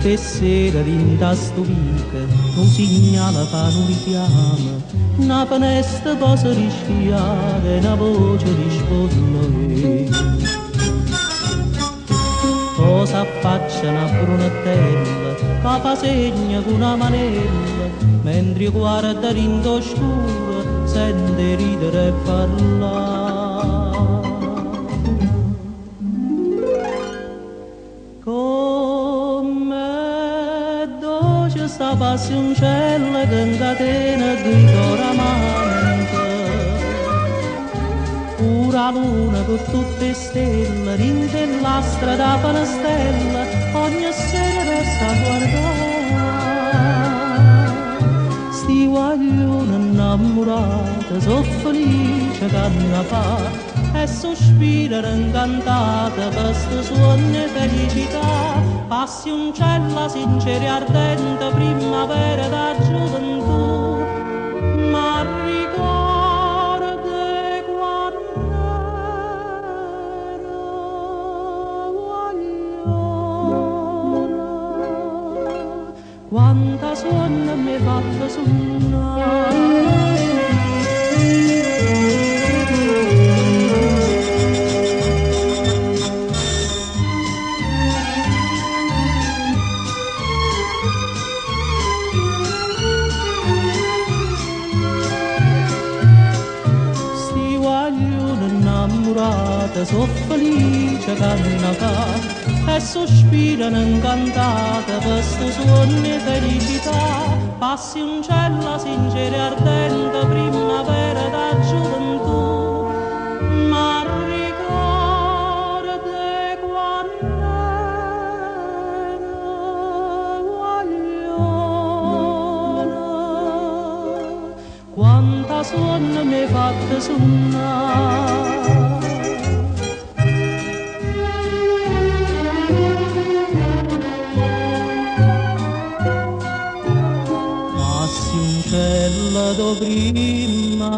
tutte sere rinda stupica, un segnale fa un richiamo, una finestra posa rischiare, una voce risponde. Cosa affaccia una brunatella, che fa segno con una manella, mentre guarda rindo scuro, sente ridere e parlare. Sta passioncella che incatena gritoramamente, pura luna con tutte stelle, rintellastra da panastella, ogni sera resta a guardare. Sti guaglioni innamorati, so felice che hanno fatto, e sospirano incantata per sto sogno e felicità. Passioncella sincera e ardente, primavera da gioventù, ma ricordi quando ero guagliona, quanta sonno mi hai fatto sonnare. So felice che hanno fatto e sospirano incantata per sto sogno e felicità. Passioncella sincera e ardente, primavera da gioventù, ma ricordi quando ero guagliona, quanta sonno mi hai fatto sonnare. Do prima